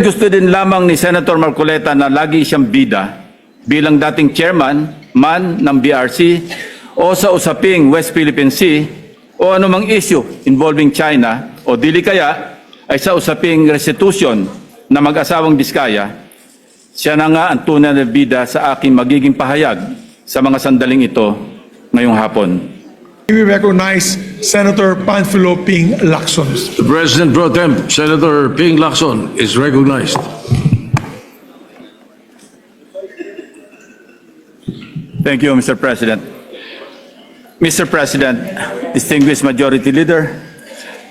Gusto din lamang ni Senator Marcoleta na lagi siyang bida bilang dating chairman man ng BRC o sa usaping West Philippine Sea o anumang issue involving China o dili kaya ay sa usaping restitution na mag-asawang Diskaya, siya na nga ang tunay na bida sa aking magiging pahayag sa mga sandaling ito ngayong hapon. We recognize Senator Panfilo Ping Lacson. The President Pro Tem, Senator Ping Lacson, is recognized. Thank you, Mr. President. Mr. President, distinguished Majority Leader,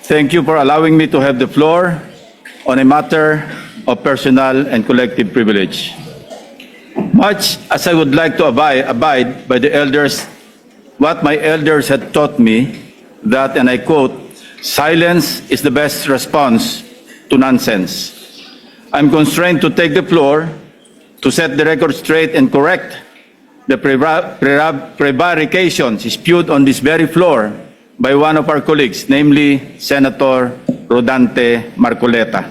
thank you for allowing me to have the floor on a matter of personal and collective privilege. Much as I would like to abide by the elders, what my elders had taught me, that, and I quote, silence is the best response to nonsense. I'm constrained to take the floor to set the record straight and correct the prevarications spewed on this very floor by one of our colleagues, namely Senator Rodante Marcoleta.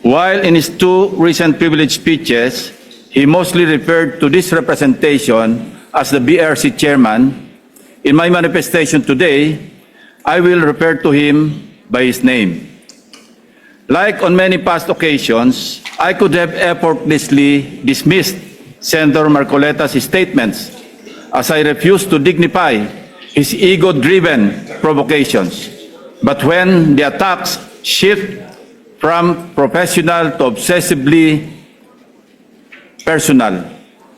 While in his two recent privilege speeches, he mostly referred to this representation as the BRC chairman, in my manifestation today, I will refer to him by his name. Like on many past occasions, I could have effortlessly dismissed Senator Marcoleta's statements as I refuse to dignify his ego-driven provocations. But when the attacks shift from professional to obsessively personal,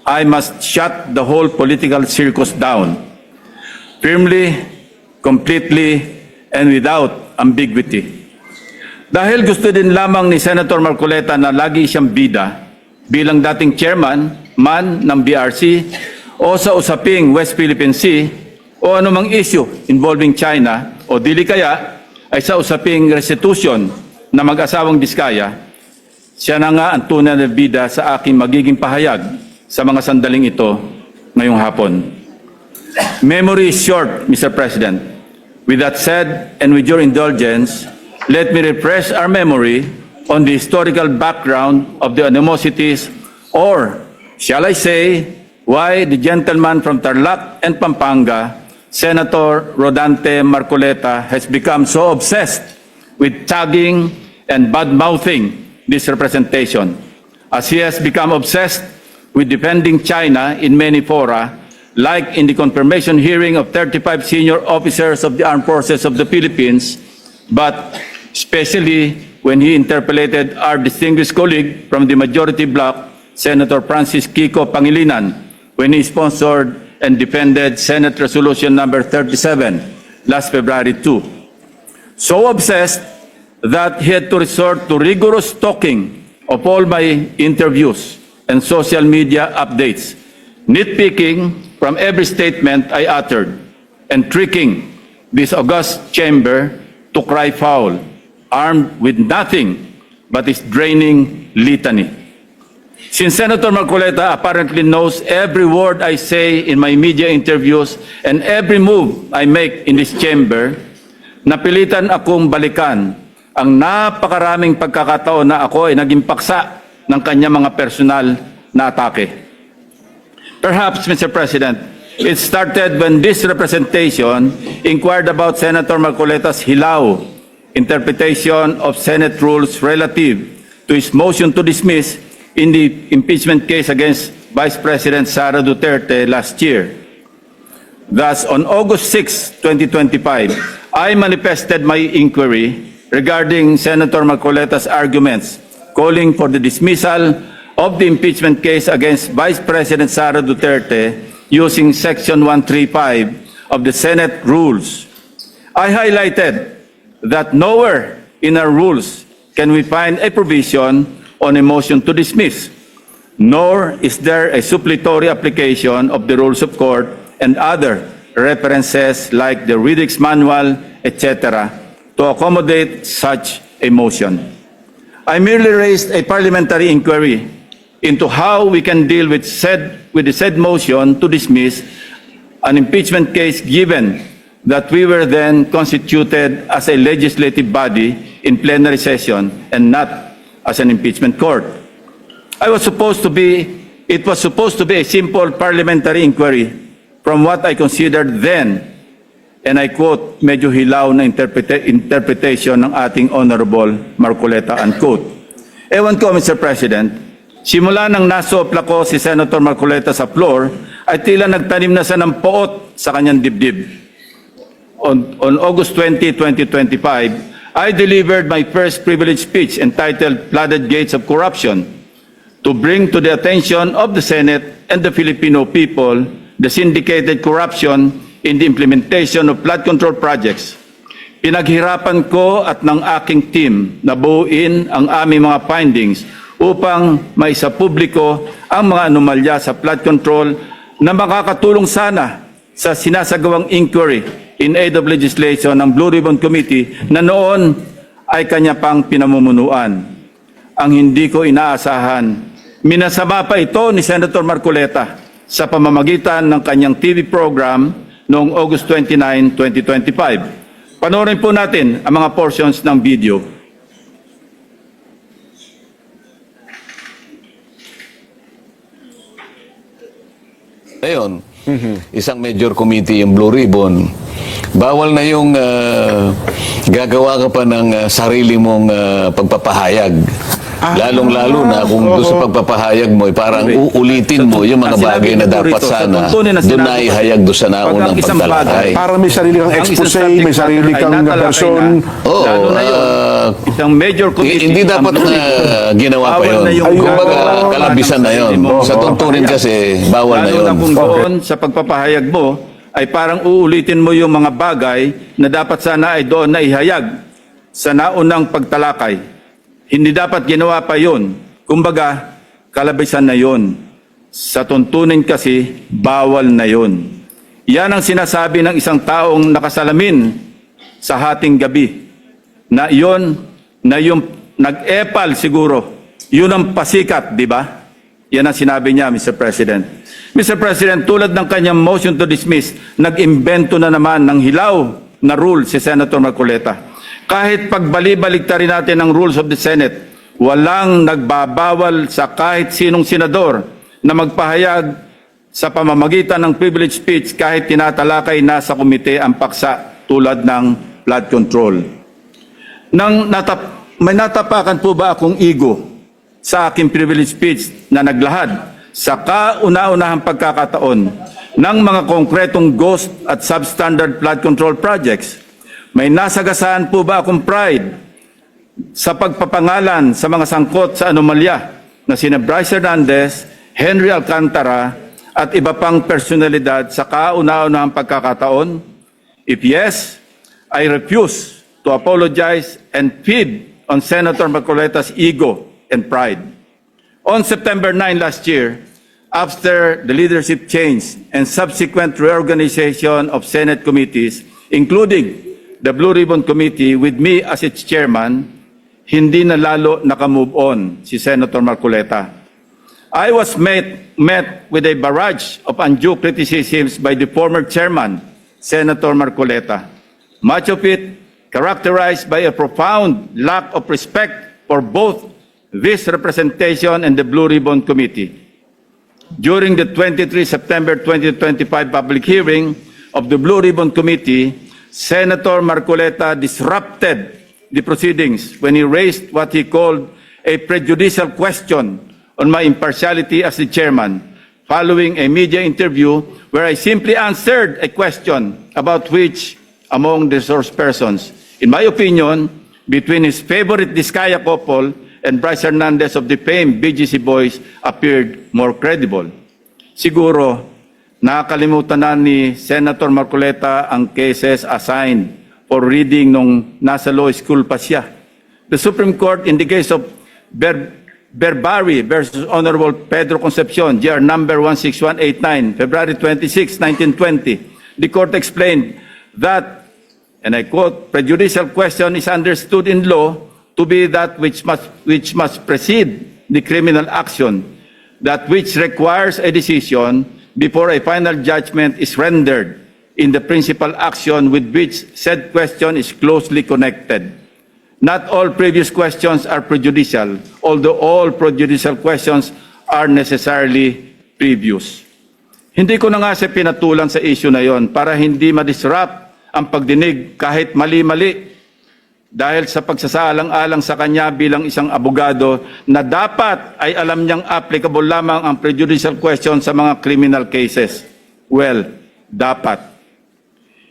I must shut the whole political circus down. Firmly, completely, and without ambiguity. Dahil gusto din lamang ni Senator Marcoleta na lagi siyang bida bilang dating chairman man ng BRC o sa usaping West Philippine Sea o anumang issue involving China o dili kaya ay sa usaping restitution na mag-asawang Diskaya, siya na nga ang tunay na bida sa aking magiging pahayag sa mga sandaling ito ngayong hapon. Memory is short, Mr. President. With that said, and with your indulgence, let me refresh our memory on the historical background of the animosities, or shall I say, why the gentleman from Tarlac and Pampanga, Senator Rodante Marcoleta, has become so obsessed with tagging and bad-mouthing this representation, as he has become obsessed with defending China in many fora, like in the confirmation hearing of 35 senior officers of the Armed Forces of the Philippines, but especially when he interpellated our distinguished colleague from the majority bloc, Senator Francis Kiko Pangilinan, when he sponsored and defended Senate Resolution number 37 last February 2. So obsessed that he had to resort to rigorous stalking of all my interviews and social media updates, nitpicking from every statement I uttered, and tricking this august chamber to cry foul, armed with nothing but his draining litany. Since Senator Marcoleta apparently knows every word I say in my media interviews and every move I make in this chamber, napilitan akong balikan ang napakaraming pagkakataon na ako ay naging paksa ng kanyang mga personal na atake. Perhaps, Mr. President, it started when this representation inquired about Senator Marcoleta's hilaw interpretation of Senate rules relative to his motion to dismiss in the impeachment case against Vice President Sara Duterte last year. Thus, on August 6, 2025, I manifested my inquiry regarding Senator Marcoleta's arguments calling for the dismissal of the impeachment case against Vice President Sara Duterte using Section 135 of the Senate rules. I highlighted that nowhere in our rules can we find a provision on a motion to dismiss, nor is there a suppletory application of the rules of court and other references like the Riddick's Manual, etc., to accommodate such a motion. I merely raised a parliamentary inquiry into how we can deal with the said motion to dismiss an impeachment case, given that we were then constituted as a legislative body in plenary session and not as an impeachment court. It was supposed to be a simple parliamentary inquiry from what I considered then, and I quote, medyo hilaw na interpretation ng ating Honorable Marcoleta, unquote. Ewan ko, Mr. President, simula nang nasopla ko si Senator Marcoleta sa floor, ay tila nagtanim na siya ng poot sa kanyang dibdib. On August 20, 2025, I delivered my first privilege speech entitled Flooded Gates of Corruption to bring to the attention of the Senate and the Filipino people the syndicated corruption in the implementation of flood control projects. Pinaghirapan ko at ng aking team na buuin ang aming mga findings upang maisapubliko ang mga anomalya sa flood control na makakatulong sana sa sinasagawang inquiry in aid of legislation ng Blue Ribbon Committee na noon ay kanya pang pinamumunuan. Ang hindi ko inaasahan, minasama pa ito ni Senator Marcoleta sa pamamagitan ng kanyang TV program noong August 29, 2025. Panoorin po natin ang mga portions ng video. Ngayon, isang major committee yung Blue Ribbon, bawal na yung gagawa ka pa ng sarili mong pagpapahayag. Lalong-lalo na kung doon sa pagpapahayag mo, parang uulitin mo yung mga bagay na dapat sana doon na ihayag doon sa naunang pagtalakay. Para may sarili kang expose, may sarili kang version. Oo, Isang major committee. hindi dapat na ginawa pa yun. Kumbaga, kalabisan na yun. Sa tuntunin kasi, bawal na Lalo yun. na kung doon sa pagpapahayag mo, ay parang uulitin mo yung mga bagay na dapat sana ay doon na ihayag sa naunang pagtalakay. Hindi dapat ginawa pa yun. Kumbaga, kalabisan na yun. Sa tuntunin kasi, bawal na yun. Yan ang sinasabi ng isang taong nakasalamin sa hating gabi. Na yung nag-epal siguro. Yun ang pasikat, di ba? Yan ang sinabi niya, Mr. President. Mr. President, tulad ng kanyang motion to dismiss, nag-imbento na naman ng hilaw na rule si Senator Marcoleta. Kahit pagbali-baligtarin natin ang rules of the Senate, walang nagbabawal sa kahit sinong senador na magpahayag sa pamamagitan ng privilege speech kahit tinatalakay na sa komite ang paksa tulad ng flood control. May natapakan po ba akong ego sa aking privilege speech na naglahad sa kauna-unahang pagkakataon ng mga konkretong ghost at substandard flood control projects? May nasagasaan po ba akong pride sa pagpapangalan sa mga sangkot sa anomalya na sina Bryce Hernandez, Henry Alcantara at iba pang personalidad sa kauna-unahang pagkakataon? If yes, I refuse to apologize and feed on Senator Marcoleta's ego and pride. On September 9 last year, after the leadership change and subsequent reorganization of Senate committees, including the Blue Ribbon Committee with me as its chairman, hindi na lalo nakamove on si Senator Marcoleta. I was met with a barrage of undue criticisms by the former chairman, Senator Marcoleta. Much of it characterized by a profound lack of respect for both this representation and the Blue Ribbon Committee. During the 23 September 2025 public hearing of the Blue Ribbon Committee, Senator Marcoleta disrupted the proceedings when he raised what he called a prejudicial question on my impartiality as the chairman, following a media interview where I simply answered a question about which among the source persons, in my opinion, between his favorite Diskaya couple and Bryce Hernandez of the famed BGC Boys appeared more credible. Siguro, nakakalimutan na ni Senator Marcoleta ang cases assigned for reading nung nasa law school pa siya. The Supreme Court in the case of Berbari versus Honorable Pedro Concepcion, GR number 16189, February 26, 1920, the court explained that, and I quote, prejudicial question is understood in law to be that which must precede the criminal action, that which requires a decision before a final judgment is rendered in the principal action with which said question is closely connected. Not all previous questions are prejudicial, although all prejudicial questions are necessarily previous. Hindi ko na nga siya pinatulan sa issue na yon para hindi ma-disrupt ang pagdinig kahit mali-mali dahil sa pagsasaalang-alang sa kanya bilang isang abogado na dapat ay alam niyang applicable lamang ang prejudicial question sa mga criminal cases. Well, dapat.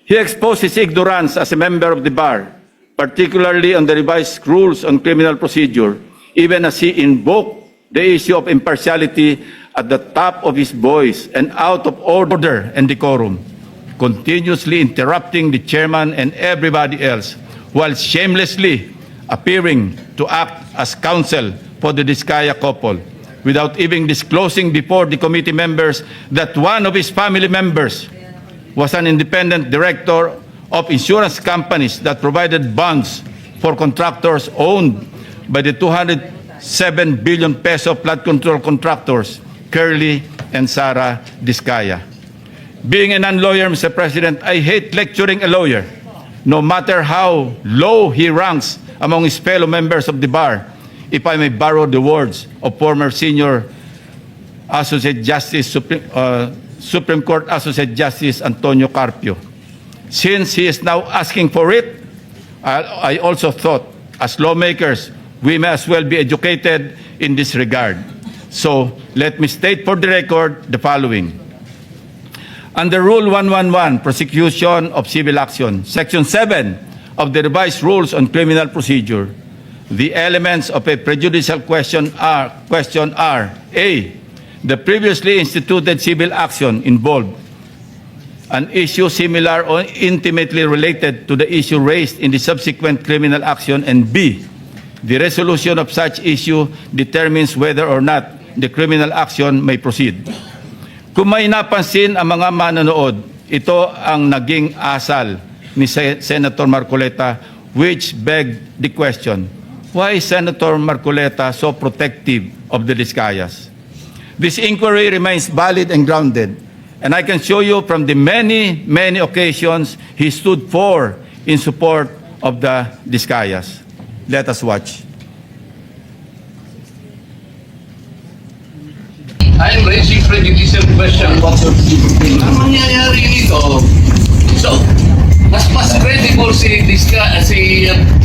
He exposed his ignorance as a member of the bar, particularly on the revised rules on criminal procedure, even as he invoked the issue of impartiality at the top of his voice and out of order and decorum, continuously interrupting the chairman and everybody else, while shamelessly appearing to act as counsel for the Diskaya couple, without even disclosing before the committee members that one of his family members was an independent director of insurance companies that provided bonds for contractors owned by the 207 billion peso flood control contractors, Curly and Sara Diskaya. Being a non-lawyer, Mr. President, I hate lecturing a lawyer, no matter how low he ranks among his fellow members of the bar, if I may borrow the words of former senior Associate Justice, Supreme Court Associate Justice Antonio Carpio. Since he is now asking for it, I also thought, as lawmakers, we may as well be educated in this regard. So, let me state for the record the following. Under Rule 111, Prosecution of Civil Action, Section 7 of the Revised Rules on Criminal Procedure, the elements of a prejudicial question are A, the previously instituted civil action involved an issue similar or intimately related to the issue raised in the subsequent criminal action, and B, the resolution of such issue determines whether or not the criminal action may proceed. Kung may napansin ang mga manonood, ito ang naging asal ni Senator Marcoleta, which begged the question, why is Senator Marcoleta so protective of the Diskayas? This inquiry remains valid and grounded, and I can show you from the many, many occasions he stood for in support of the Diskayas. Let us watch. I'm raising prejudicial question. Ang mangyayari nito, so, mas credible si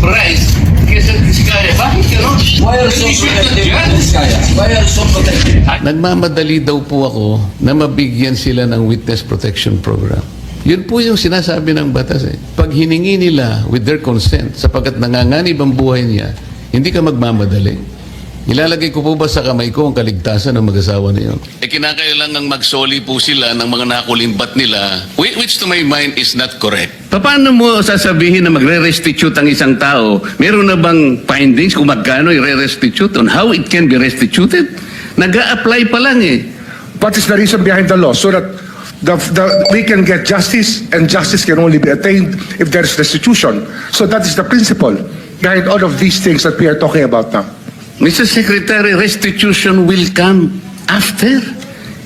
Bryce kaysa Diskaya. Bakit gano'n? Why are so protective of this guy? Why are so protective? Nagmamadali daw po ako na mabigyan sila ng witness protection program. Yun po yung sinasabi ng batas eh. Pag hiningi nila with their consent, sapagkat nanganganib ang buhay niya, hindi ka magmamadali. Ilalagay ko po ba sa kamay ko ang kaligtasan ng mag-asawa na yun? Kinakailangang magsoli po sila ng mga nakulimbat nila, which to my mind is not correct. Paano mo sasabihin na magre-restitute ang isang tao? Meron na bang findings kung magkano i-restitute on how it can be restituted? Nag-a-apply pa lang eh. What is the reason behind the law? So that we can get justice, and justice can only be attained if there is restitution. So that is the principle behind all of these things that we are talking about now. Mr. Secretary, restitution will come after.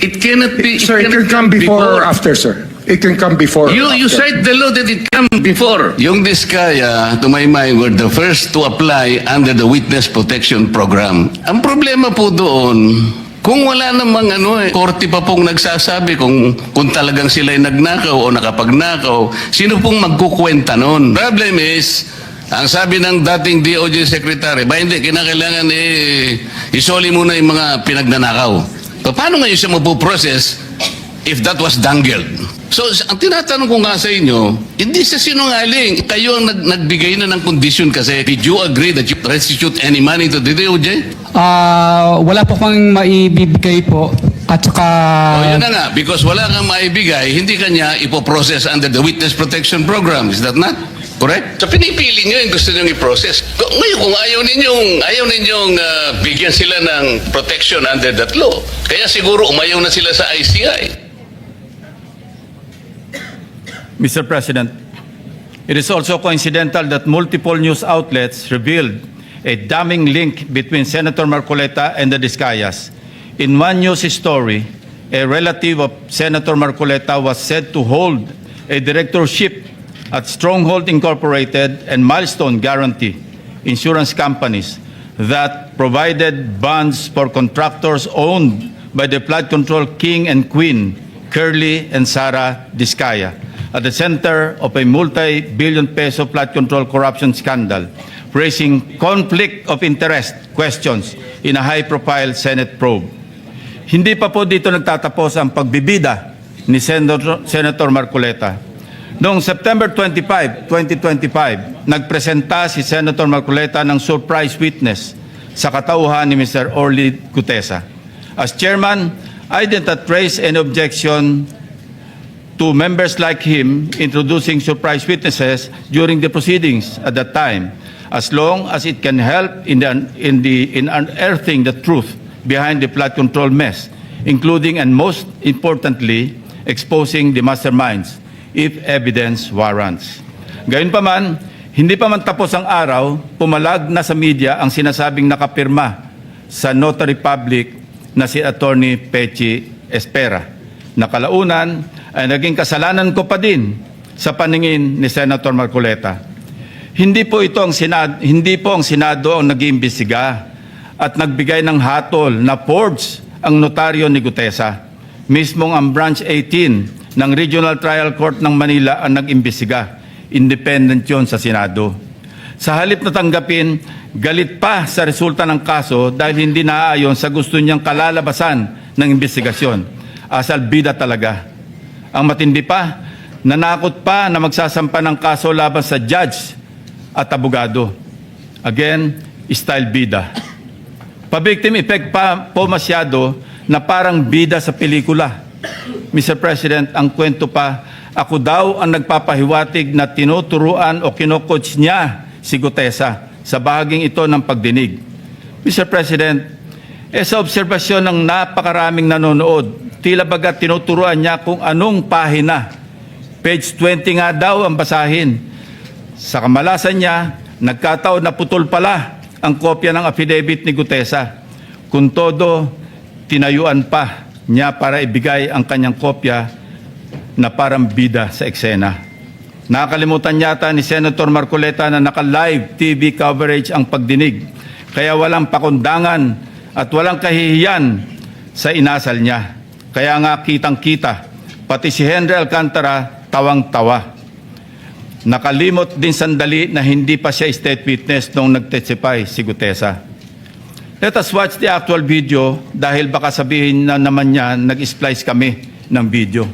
It cannot be... Sir, it can come before or after, sir. It can come before. You or after. cite the law that it come before. Yung Diskaya, to my mind, were the first to apply under the Witness Protection Program. Ang problema po doon, kung wala namang korte pa pong nagsasabi kung talagang sila'y nagnakaw o nakapagnakaw, sino pong magkukwenta noon? Problem is, ang sabi ng dating DOJ Secretary, ba hindi, kinakailangan isoli muna yung mga pinagnanakaw. Paano ngayon siya mapuprocess if that was dangled? So, ang tinatanong ko nga sa inyo, hindi sa sinungaling. Kayo ang nagbigay na ng condition kasi. Did you agree that you restitute any money to the DOJ? Wala po kang maibibigay po. At saka... Yun na nga, because wala kang maibigay, hindi kanya ipoprocess under the Witness Protection Program. Is that not correct? So pinipili nyo yung gusto nyo i-process. Ngayon, kung ayaw ninyong bigyan sila ng protection under that law, kaya siguro umayaw na sila sa ICI. Mr. President, it is also coincidental that multiple news outlets revealed a damning link between Senator Marcoleta and the Diskayas. In one news story, a relative of Senator Marcoleta was said to hold a directorship at Stronghold Incorporated and Milestone Guarantee, insurance companies that provided bonds for contractors owned by the flood control king and queen, Curly and Sara Diskaya, at the center of a multi-billion peso flood control corruption scandal, raising conflict of interest questions in a high-profile Senate probe. Hindi pa po dito nagtatapos ang pagbibida ni Senator Marcoleta. Noong September 25, 2025, nagpresenta si Senator Marcoleta ng surprise witness sa katauhan ni Mr. Orly Gutesa. As chairman, I did not raise any objection to members like him introducing surprise witnesses during the proceedings at that time, as long as it can help in unearthing the truth behind the flood control mess, including and most importantly, exposing the masterminds if evidence warrants. Gayunpaman, hindi pa man tapos ang araw, pumalag na sa media ang sinasabing nakapirma sa notary public na si Attorney Pechi Espera. Nakalaunan ay naging kasalanan ko pa din sa paningin ni Senator Marcoleta. Hindi po ang Senado ang nag-iimbestiga at nagbigay ng hatol na forged ang notaryo ni Gutesa. Mismong ang Branch 18 ng Regional Trial Court ng Manila ang nag-imbestiga. Independent yon sa Senado. Sa halip na tanggapin, galit pa sa resulta ng kaso dahil hindi naaayon sa gusto niyang kalalabasan ng investigasyon. Asal bida talaga. Ang matindi pa, nanakot pa na magsasampa ng kaso laban sa judge at abogado. Again, style bida. Pa-victim effect pa po masyado na parang bida sa pelikula. Mr. President, ang kwento pa, ako daw ang nagpapahiwatig na tinuturuan o kinocoach niya si Gutesa sa bahaging ito ng pagdinig. Mr. President, sa obserbasyon ng napakaraming nanonood, tila baga tinuturuan niya kung anong pahina. Page 20 nga daw ang basahin. Sa kamalasan niya, nagkataon na putol pala ang kopya ng affidavit ni Gutesa. Kung todo, tinayuan pa niya para ibigay ang kanyang kopya na parang bida sa eksena. Nakakalimutan yata ni Senator Marcoleta na naka-live TV coverage ang pagdinig, kaya walang pakundangan at walang kahihiyan sa inasal niya. Kaya nga kitang-kita, pati si Henry Alcantara tawang-tawa. Nakalimot din sandali na hindi pa siya state witness nung nag-testify si Gutesa. Let us watch the actual video dahil baka sabihin na naman niya nag-splice kami ng video.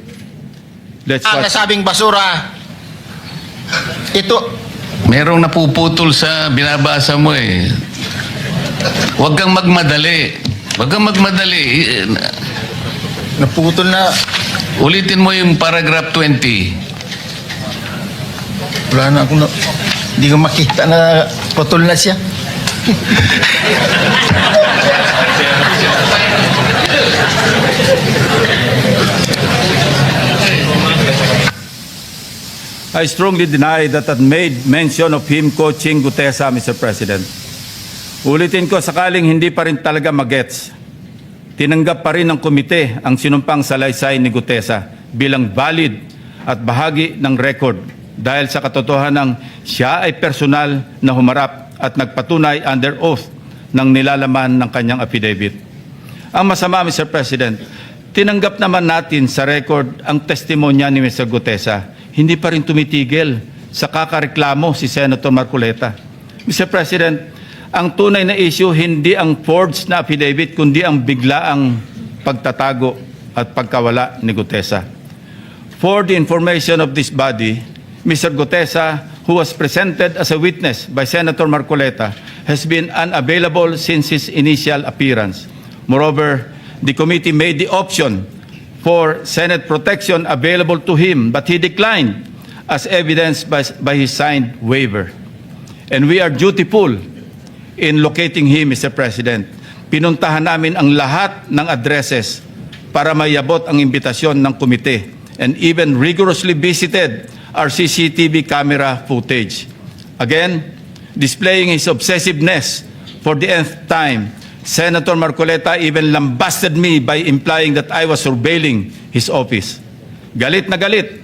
Let's Ang watch. nasabing basura, ito, Merong napuputol sa binabasa mo eh. Huwag kang magmadali. Huwag kang magmadali. naputol na, Ulitin mo yung paragraph 20. wala na akong, hindi ko makita na putol na siya. I strongly deny that I made mention of him coaching Gutesa, Mr. President. Ulitin ko, sakaling hindi pa rin talaga magets, tinanggap pa rin ng komite ang sinumpang salaysay ni Gutesa bilang valid at bahagi ng record dahil sa katotohanan siya ay personal na humarap at nagpatunay under oath ng nilalaman ng kanyang affidavit. Ang masama, Mr. President, tinanggap naman natin sa record ang testimonya ni Mr. Gutesa. Hindi pa rin tumitigil sa kakareklamo si Senator Marcoleta. Mr. President, ang tunay na issue hindi ang forged na affidavit kundi ang biglaang pagtatago at pagkawala ni Gutesa. For the information of this body, Mr. Gutesa, who was presented as a witness by Senator Marcoleta, has been unavailable since his initial appearance. Moreover, the committee made the option for Senate protection available to him, but he declined as evidenced by his signed waiver. And we are dutiful in locating him, Mr. President. Pinuntahan namin ang lahat ng addresses para mayabot ang imbitasyon ng komite and even rigorously visited our CCTV camera footage. Again, displaying his obsessiveness for the nth time, Senator Marcoleta even lambasted me by implying that I was surveilling his office. Galit na galit.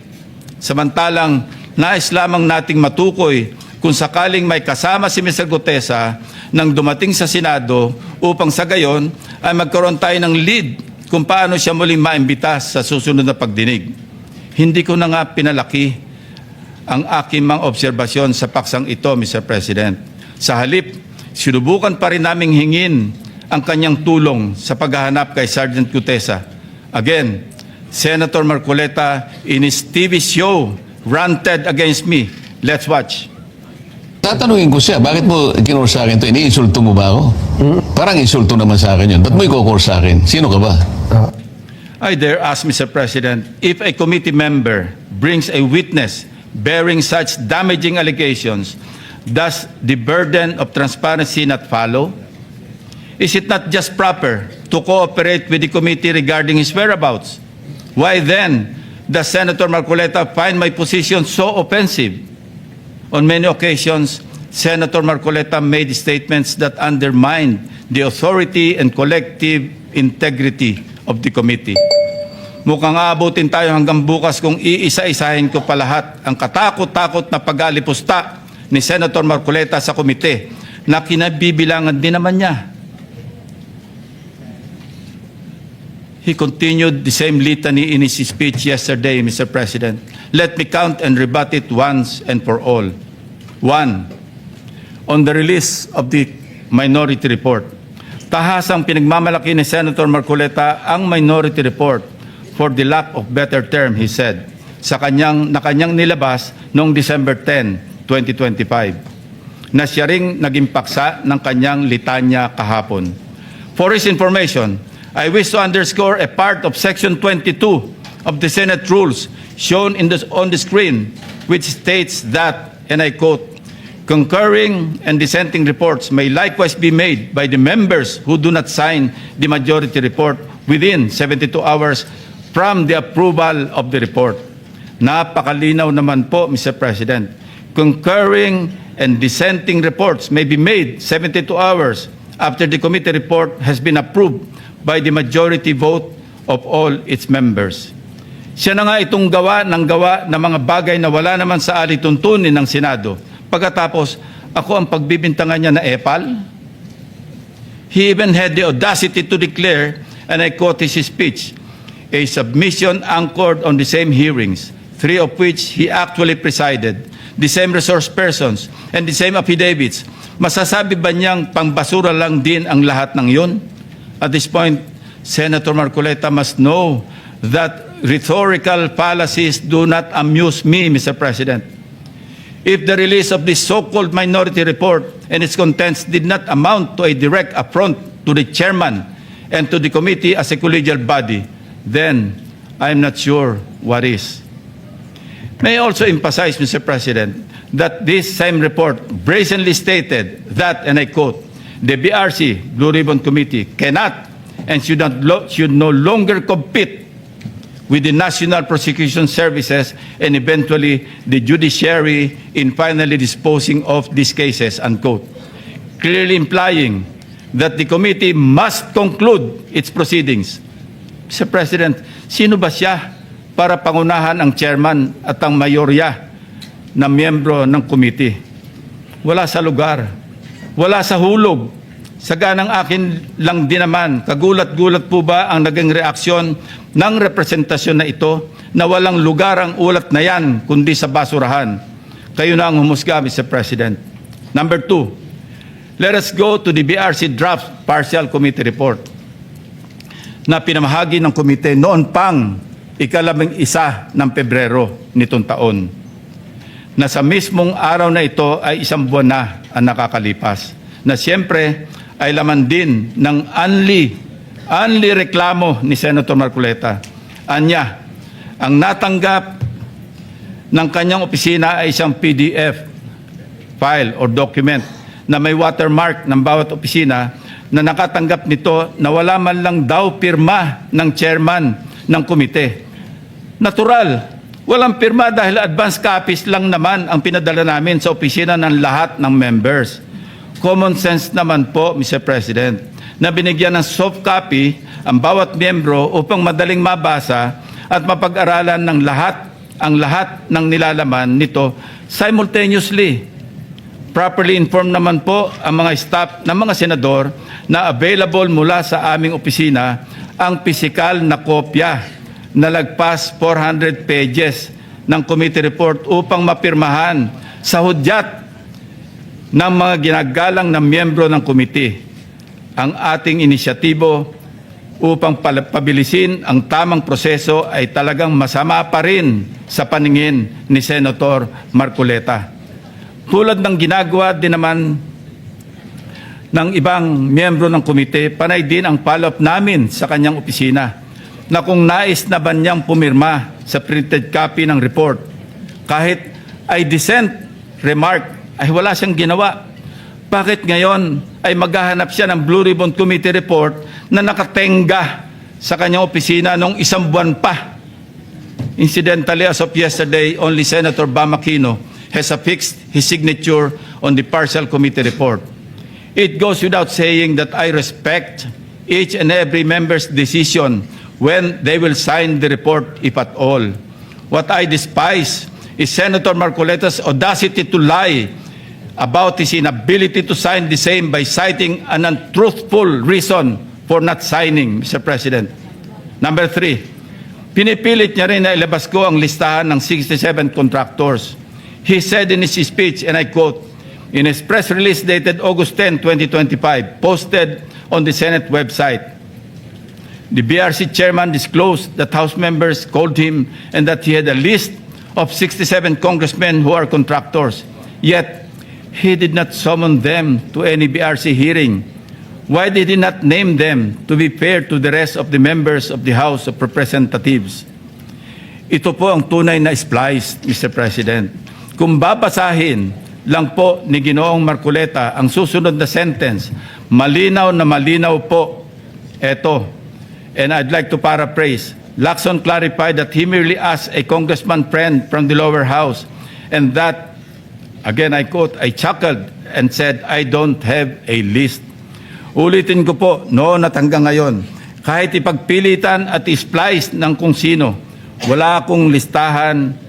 Samantalang nais lamang nating matukoy kung sakaling may kasama si Mr. Gutesa nang dumating sa Senado upang sa gayon ay magkaroon tayo ng lead kung paano siya muling maimbita sa susunod na pagdinig. Hindi ko na nga pinalaki ang aking mga obserbasyon sa paksang ito, Mr. President. Sa halip, sinubukan pa rin naming hingin ang kanyang tulong sa paghahanap kay Sergeant Gutesa. Again, Senator Marcoleta in his TV show ranted against me. Let's watch. Tatanungin ko siya, bakit mo kinur sa akin to? Iniinsulto mo ba ako? Parang insulto naman sa akin yun. Ba't mo ikukor sa akin? Sino ka ba? I dare ask, Mr. President, if a committee member brings a witness bearing such damaging allegations, does the burden of transparency not follow? Is it not just proper to cooperate with the committee regarding his whereabouts? Why then does Senator Marcoleta find my position so offensive? On many occasions, Senator Marcoleta made statements that undermined the authority and collective integrity of the committee. Mukhang aabutin tayo hanggang bukas kung iisa-isahin ko pa lahat ang katakot-takot na pag-alipusta ni Senator Marcoleta sa komite na kinabibilangan din naman niya. He continued the same litany in his speech yesterday, Mr. President. Let me count and rebut it once and for all. 1. On the release of the minority report. Tahasang pinagmamalaki ni Senator Marcoleta ang minority report for the lack of better term, he said, sa kanyang nilabas noong December 10, 2025, na siya ring naging paksa ng kanyang litanya kahapon. For his information, I wish to underscore a part of Section 22 of the Senate Rules shown on the screen, which states that, and I quote, concurring and dissenting reports may likewise be made by the members who do not sign the majority report within 72 hours from the approval of the report. Napakalinaw naman po, Mr. President. Concurring and dissenting reports may be made 72 hours after the committee report has been approved by the majority vote of all its members. Siya na nga itong gawa ng mga bagay na wala naman sa alituntunin ng Senado. Pagkatapos, ako ang pagbibintangan niya na epal. He even had the audacity to declare, and I quote his speech, a submission anchored on the same hearings, 3 of which he actually presided, the same resource persons, and the same affidavits. Masasabi ba niyang pangbasura lang din ang lahat ng yun? At this point, Senator Marcoleta must know that rhetorical fallacies do not amuse me, Mr. President. If the release of this so-called minority report and its contents did not amount to a direct affront to the chairman and to the committee as a collegial body, then I'm not sure what is. May I also emphasize, Mr. President, that this same report brazenly stated that, and I quote, the BRC, Blue Ribbon Committee, cannot and should no longer compete with the National Prosecution Services and eventually the judiciary in finally disposing of these cases, unquote. Clearly implying that the committee must conclude its proceedings. Mr. President, sino ba siya para pangunahan ang chairman at ang mayorya na miyembro ng committee? Wala sa lugar, wala sa hulog. Saganang akin lang din naman, kagulat-gulat po ba ang naging reaksyon ng representasyon na ito na walang lugar ang ulat na yan kundi sa basurahan? Kayo na ang humusga, Mr. President. Number 2, let us go to the BRC draft partial committee report na pinamahagi ng komite noon pang ika-11 ng Pebrero nitong taon. Na sa mismong araw na ito ay 1 buwan na ang nakakalipas. Na siyempre ay laman din ng only reklamo ni Senator Marcoleta. Anya, ang natanggap ng kanyang opisina ay isang PDF file or document na may watermark ng bawat opisina na nakatanggap nito na wala man lang daw pirma ng chairman ng komite. Natural, walang pirma dahil advance copies lang naman ang pinadala namin sa opisina ng lahat ng members. Common sense naman po, Mr. President, na binigyan ng soft copy ang bawat miyembro upang madaling mabasa at mapag-aralan ng lahat ng nilalaman nito simultaneously. Properly informed naman po ang mga staff ng mga senador na available mula sa aming opisina ang pisikal na kopya na lagpas 400 pages ng committee report upang mapirmahan sa hudyat ng mga ginagalang na miyembro ng committee. Ang ating inisyatibo upang pabilisin ang tamang proseso ay talagang masama pa rin sa paningin ni Senator Marcoleta. Tulad ng ginagawa din naman ng ibang miyembro ng komite, panay din ang follow-up namin sa kanyang opisina na kung nais na ba niyang pumirma sa printed copy ng report, kahit ay dissent remark ay wala siyang ginawa. Bakit ngayon ay maghahanap siya ng Blue Ribbon Committee report na nakatenga sa kanyang opisina nung isang buwan pa? Incidentally, as of yesterday, only Senator Bam Aquino has affixed his signature on the partial committee report. It goes without saying that I respect each and every member's decision when they will sign the report, if at all. What I despise is Senator Marcoleta's audacity to lie about his inability to sign the same by citing an untruthful reason for not signing, Mr. President. Number 3, pinipilit niya rin na ilabas ko ang listahan ng 67 contractors. He said in his speech, and I quote, in his press release dated August 10, 2025, posted on the Senate website, the BRC chairman disclosed that House members called him and that he had a list of 67 congressmen who are contractors. Yet, he did not summon them to any BRC hearing. Why did he not name them to be fair to the rest of the members of the House of Representatives? Ito po ang tunay na splice, Mr. President. Kung babasahin lang po ni Ginoong Marcoleta ang susunod na sentence, malinaw na malinaw po ito. And I'd like to paraphrase. Lacson clarified that he merely asked a congressman friend from the lower house and that, again I quote, I chuckled and said, I don't have a list. Ulitin ko po, noon at hanggang ngayon, kahit ipagpilitan at isplice ng kung sino, wala akong listahan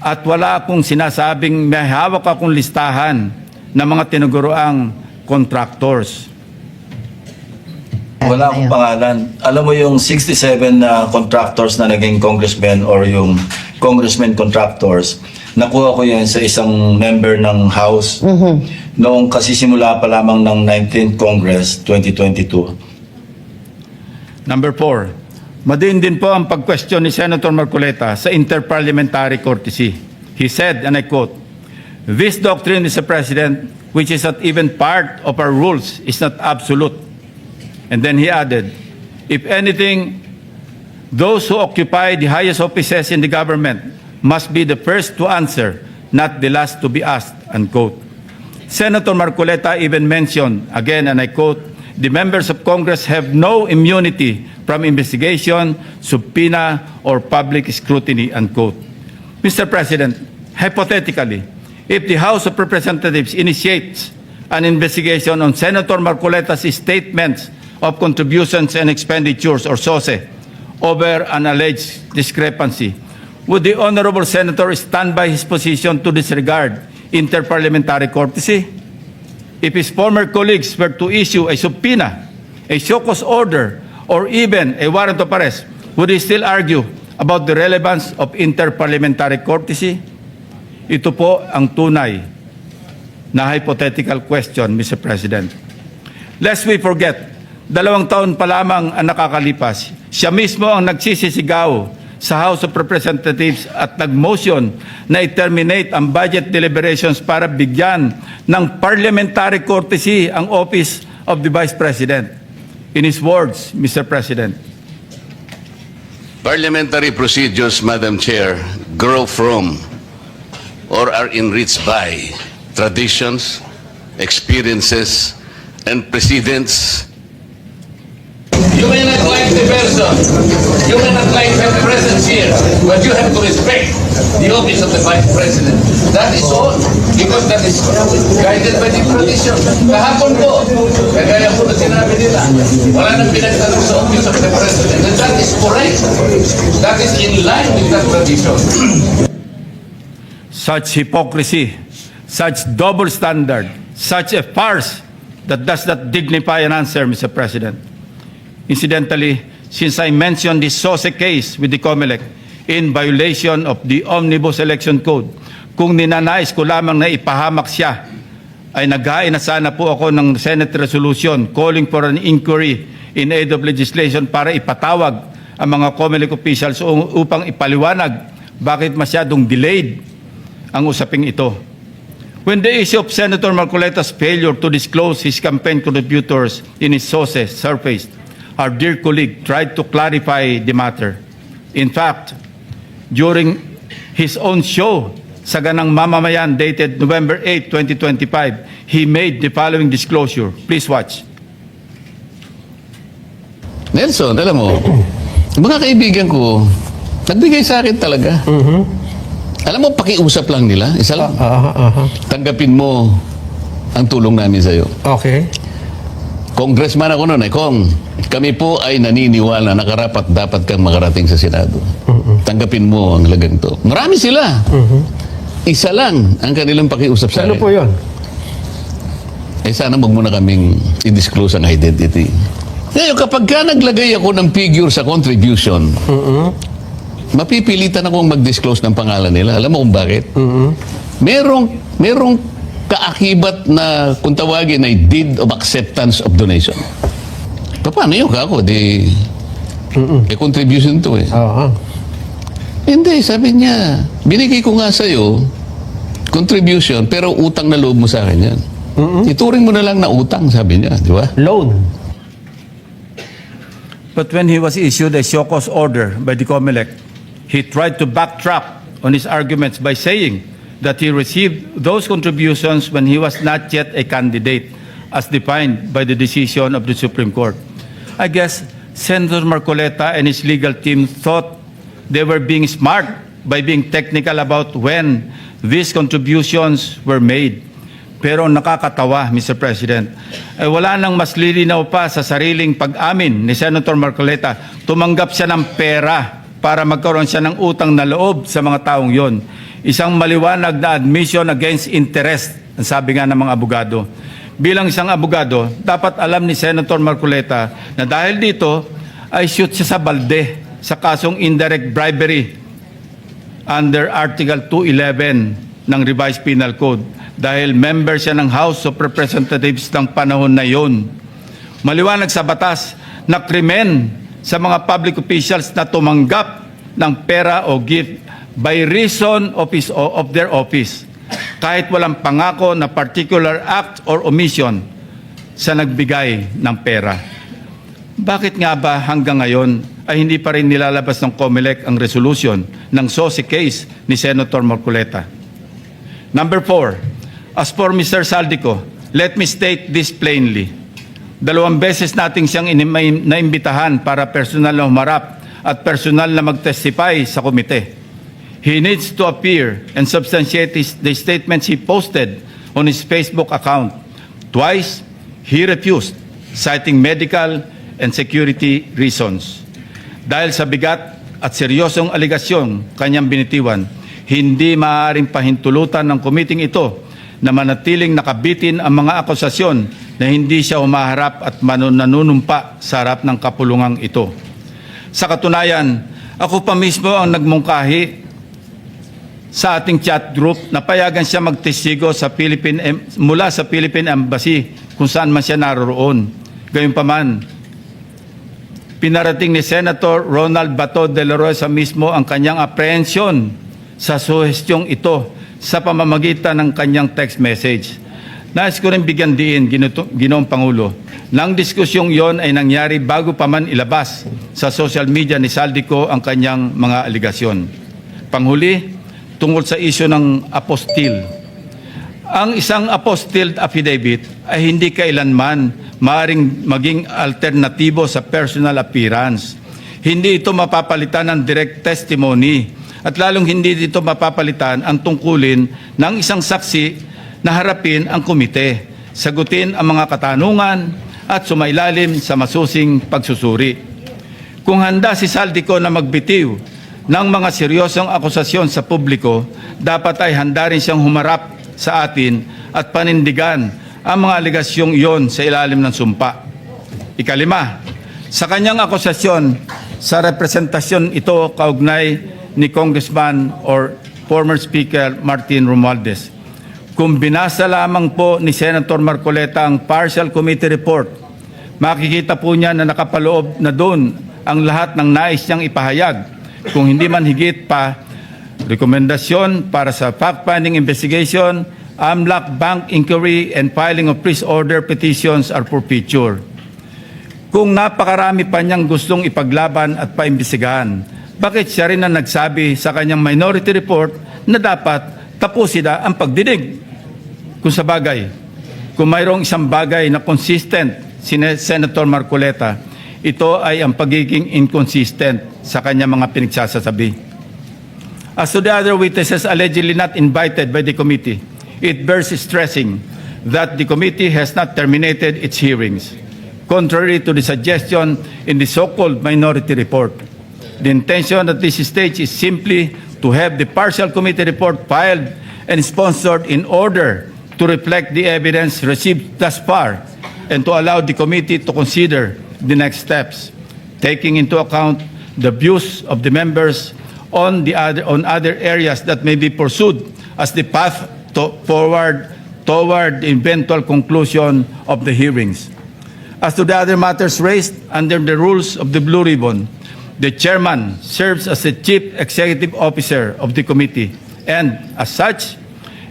at wala akong sinasabing may hawak akong listahan ng mga tinuguroang contractors. Wala akong pangalan. Alam mo yung 67 na contractors na naging congressmen or yung congressmen contractors, nakuha ko yan sa isang member ng House noong kasisimula pa lamang ng 19th Congress 2022. Number 4, madiin din po ang pag-question ni Senator Marcoleta sa interparliamentary courtesy. He said, and I quote, this doctrine, Mr. President, which is not even part of our rules, is not absolute. And then he added, if anything, those who occupy the highest offices in the government must be the first to answer, not the last to be asked, unquote. Senator Marcoleta even mentioned, again, and I quote, the members of Congress have no immunity from investigation, subpoena, or public scrutiny, unquote. Mr. President, hypothetically, if the House of Representatives initiates an investigation on Senator Marcoleta's statements of contributions and expenditures, or SOSE, over an alleged discrepancy, would the Honorable Senator stand by his position to disregard interparliamentary courtesy? If his former colleagues were to issue a subpoena, a show cause order, or even a warrant of arrest, would he still argue about the relevance of interparliamentary courtesy? Ito po ang tunay na hypothetical question, Mr. President. Lest we forget, 2 taon pa lamang ang nakakalipas, siya mismo ang nagsisisigaw sa House of Representatives at nag-motion na i-terminate ang budget deliberations para bigyan ng parliamentary courtesy ang Office of the Vice President. In his words, Mr. President, Parliamentary procedures, Madam Chair, grow from or are enriched by traditions, experiences, and precedents. You may not like the person, you may not like the presence here, but you have to respect the office of the Vice President. That is all, because that is guided by the tradition. Kahapon po, kagaya po na sinabi nila, wala nang pinagtanong sa office of the President, and that is correct. That is in line with that tradition. such hypocrisy, Such double standard, such a farce that does not dignify an answer, Mr. President. Incidentally, since I mentioned the SOSE case with the COMELEC in violation of the Omnibus Election Code, kung ninanais ko lamang na ipahamak siya, ay naghain na sana po ako ng Senate resolution calling for an inquiry in aid of legislation para ipatawag ang mga COMELEC officials upang ipaliwanag bakit masyadong delayed ang usaping ito. When the issue of Senator Marcoleta's failure to disclose his campaign contributors in his sources surfaced, our dear colleague tried to clarify the matter. In fact, during his own show, Saganang Mamamayan, dated November 8, 2025, he made the following disclosure. Please watch. Nelson, alam mo, mga kaibigan ko, nagbigay sa akin talaga. Alam mo, pakiusap lang nila, isa lang. Tanggapin mo ang tulong namin sa'yo. Okay. Congressman ako noon, Kong, kami po ay naniniwala na karapat dapat kang makarating sa Senado. Tanggapin mo ang lagang to. Marami sila. Isa lang ang kanilang pakiusap sa Ano akin. po yun? Eh sana wag mo na kaming i-disclose ang identity. Ngayon, kapag ka naglagay ako ng figure sa contribution, mapipilitan akong mag-disclose ng pangalan nila. Alam mo kung bakit? Merong kaakibat na kung tawagin ay deed of acceptance of donation. Paano yun kako? Contribution to eh. Hindi, sabi niya, binigay ko nga sa'yo contribution pero utang na loob mo sa akin yan. Ituring mo na lang na utang, sabi niya, di ba? Loan. But when he was issued a show cause order by the COMELEC, he tried to backtrack on his arguments by saying that he received those contributions when he was not yet a candidate, as defined by the decision of the Supreme Court. I guess Senator Marcoleta and his legal team thought they were being smart by being technical about when these contributions were made. Pero nakakatawa, Mr. President, ay wala nang mas lilinaw pa sa sariling pag-amin ni Senator Marcoleta. Tumanggap siya ng pera para magkaroon siya ng utang na loob sa mga taong yon. Isang maliwanag na admission against interest, ang sabi nga ng mga abogado. Bilang isang abogado, dapat alam ni Senator Marcoleta na dahil dito ay shoot siya sa balde sa kasong indirect bribery under Article 211 ng Revised Penal Code dahil member siya ng House of Representatives ng panahon na yon. Maliwanag sa batas na krimen sa mga public officials na tumanggap ng pera o gift by reason of their office kahit walang pangako na particular act or omission sa nagbigay ng pera. Bakit nga ba hanggang ngayon ay hindi pa rin nilalabas ng COMELEC ang resolution ng SOSE case ni Senator Marcoleta? Number 4, as for Mr. Saldico, let me state this plainly. 2 beses nating siyang naimbitahan para personal na humarap at personal na mag-testify sa komite. He needs to appear and substantiate the statements he posted on his Facebook account. Twice, he refused, citing medical and security reasons. Dahil sa bigat at seryosong aligasyon kanyang binitiwan, hindi maaaring pahintulutan ng komiting ito na manatiling nakabitin ang mga akusasyon na hindi siya humaharap at nanunumpa sa harap ng kapulungang ito. Sa katunayan, ako pa mismo ang nagmungkahi sa ating chat group na payagan siya magtestigo sa mula sa Philippine Embassy kung saan man siya naroroon. Gayunpaman, pinarating ni Senator Ronald Bato de la Rosa mismo ang kanyang apprehension sa suhestyong ito sa pamamagitan ng kanyang text message. Nais ko rin bigyan diin, Ginoong Pangulo, nang diskusyong yon ay nangyari bago pa man ilabas sa social media ni Saldico ang kanyang mga aligasyon. Panghuli, tungkol sa isyu ng apostil. Ang isang apostille affidavit ay hindi kailanman maaaring maging alternatibo sa personal appearance. Hindi ito mapapalitan ng direct testimony at lalong hindi dito mapapalitan ang tungkulin ng isang saksi na harapin ang komite, sagutin ang mga katanungan at sumailalim sa masusing pagsusuri. Kung handa si Saldico na magbitiw ng mga seryosong akusasyon sa publiko, dapat ay handa rin siyang humarap sa atin at panindigan ang mga aligasyong iyon sa ilalim ng sumpa. Ikalima, sa kanyang akusasyon sa representasyon ito kaugnay ni Congressman or former Speaker Martin Romualdez. Kung binasa lamang po ni Senator Marcoleta ang partial committee report, makikita po niya na nakapaloob na doon ang lahat ng nais niyang ipahayag. Kung hindi man higit pa, rekomendasyon para sa fact-finding investigation, AMLAC bank inquiry and filing of freeze order petitions are for future. Kung napakarami pa niyang gustong ipaglaban at paimbestigahan, bakit siya rin ang nagsabi sa kanyang minority report na dapat tapusin na ang pagdinig? Kung sa bagay, kung mayroong isang bagay na consistent si Senator Marcoleta, ito ay ang pagiging inconsistent sa kanyang mga pinagsasasabi. As to the other witnesses allegedly not invited by the committee, it bears stressing that the committee has not terminated its hearings, contrary to the suggestion in the so-called minority report. The intention at this stage is simply to have the partial committee report filed and sponsored in order to reflect the evidence received thus far and to allow the committee to consider the next steps, taking into account the views of the members on other areas that may be pursued as the path forward toward the eventual conclusion of the hearings. As to the other matters raised under the rules of the Blue Ribbon, the chairman serves as the chief executive officer of the committee and, as such,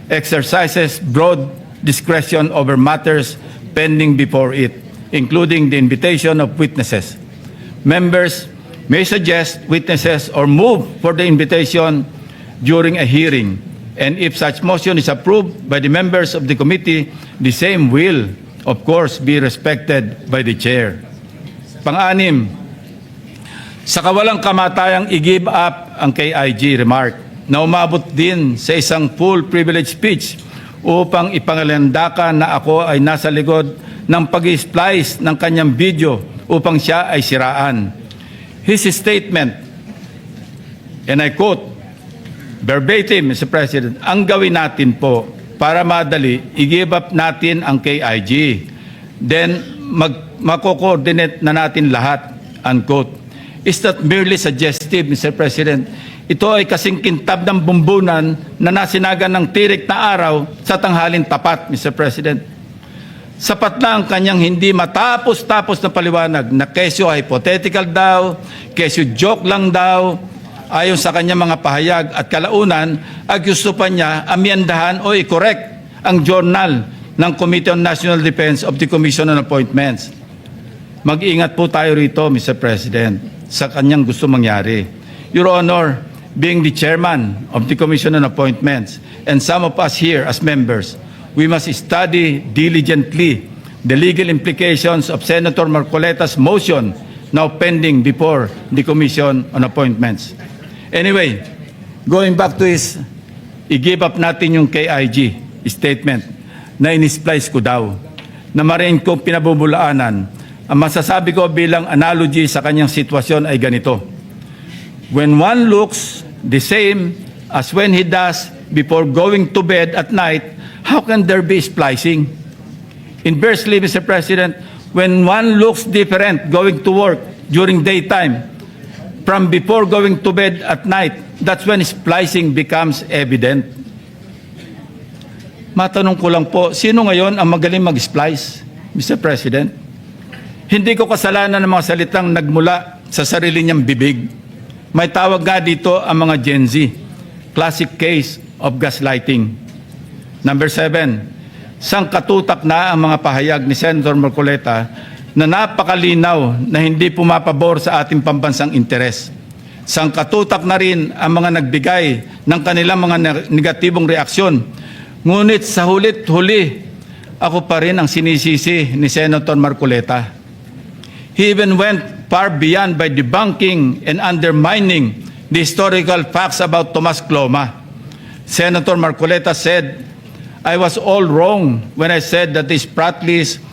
exercises broad discretion over matters pending before it, including the invitation of witnesses. Members may suggest witnesses or move for the invitation during a hearing, and if such motion is approved by the members of the committee, the same will, of course, be respected by the chair. Pang-anim, sa kawalang kamatayang i-give up ang KIG remark na umabot din sa isang full privilege speech upang ipangalandakan na ako ay nasa likod ng pag-splice ng kanyang video upang siya ay siraan. His statement, and I quote, verbatim, Mr. President, ang gawin natin po para madali, i-give up natin ang KIG. Then, mako-coordinate na natin lahat, unquote. Is that merely suggestive, Mr. President? Ito ay kasing kintab ng bumbunan na nasinagan ng tirik na araw sa tanghalin tapat, Mr. President. Sapat na ang kanyang hindi matapos-tapos na paliwanag na kesyo hypothetical daw, kesyo joke lang daw, ayon sa kanyang mga pahayag at kalaunan, gusto pa niya amyandahan o i-correct ang journal ng Committee on National Defense of the Commission on Appointments. Mag-ingat po tayo rito, Mr. President, sa kanyang gusto mangyari. Your Honor, being the chairman of the Commission on Appointments and some of us here as members, we must study diligently the legal implications of Senator Marcoleta's motion now pending before the Commission on Appointments. Anyway, going back to his i-give up natin yung KIG statement na in-splice ko daw, na marin kong pinabubulaanan, ang masasabi ko bilang analogy sa kanyang sitwasyon ay ganito. When one looks the same as when he does before going to bed at night, how can there be splicing? Inversely, Mr. President, when one looks different going to work during daytime from before going to bed at night, that's when splicing becomes evident. Matanong ko lang po, sino ngayon ang magaling mag-splice, Mr. President? Hindi ko kasalanan ng mga salitang nagmula sa sarili niyang bibig. May tawag nga dito ang mga Gen Z, classic case of gaslighting. Number 7, sangkatutak na ang mga pahayag ni Senator Marcoleta na napakalinaw na hindi pumapabor sa ating pambansang interes. Sangkatutak na rin ang mga nagbigay ng kanilang mga negatibong reaksyon. Ngunit sa hulit-huli, ako pa rin ang sinisisi ni Senator Marcoleta. He even went far beyond by debunking and undermining the historical facts about Tomas Cloma. Senator Marcoleta said, I was all wrong when I said that this frat list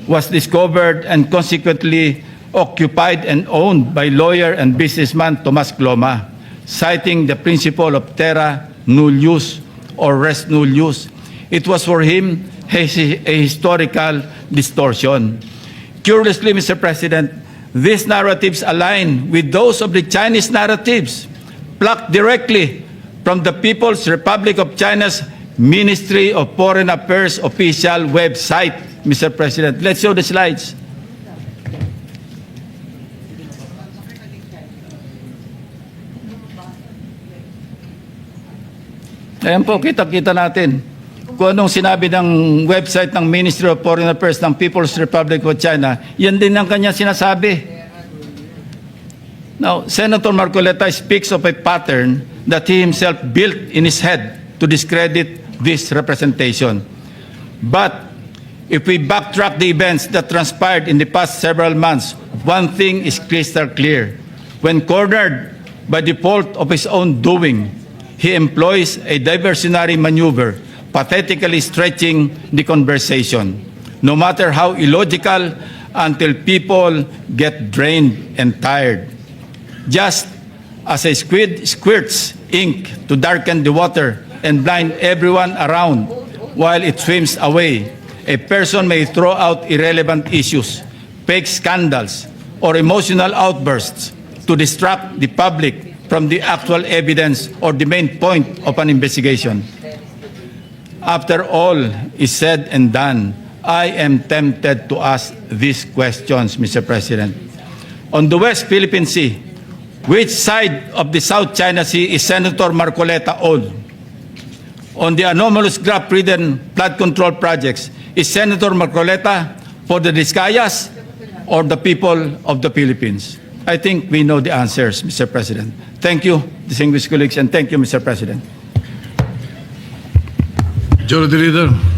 was discovered and consequently occupied and owned by lawyer and businessman Tomas Cloma, citing the principle of terra nullius or res nullius. It was for him a historical distortion. Curiously, Mr. President, these narratives align with those of the Chinese narratives, plucked directly from the People's Republic of China's Ministry of Foreign Affairs official website, Mr. President. Let's show the slides. Ayan po, kita-kita natin kung anong sinabi ng website ng Ministry of Foreign Affairs ng People's Republic of China. Yan din ang kanya sinasabi. Now, Senator Marcoleta speaks of a pattern that he himself built in his head to discredit this representation. But if we backtrack the events that transpired in the past several months, one thing is crystal clear. When cornered by the fault of his own doing, he employs a diversionary maneuver, pathetically stretching the conversation, no matter how illogical, until people get drained and tired. Just as a squid squirts ink to darken the water and blind everyone around while it swims away, a person may throw out irrelevant issues, fake scandals, or emotional outbursts to distract the public from the actual evidence or the main point of an investigation. After all is said and done, I am tempted to ask these questions, Mr. President. On the West Philippine Sea, which side of the South China Sea is Senator Marcoleta on? On the anomalous graft-ridden flood control projects, is Senator Marcoleta for the Discayas or the people of the Philippines? I think we know the answers, Mr. President. Thank you, distinguished colleagues, and thank you, Mr. President. Majority Leader.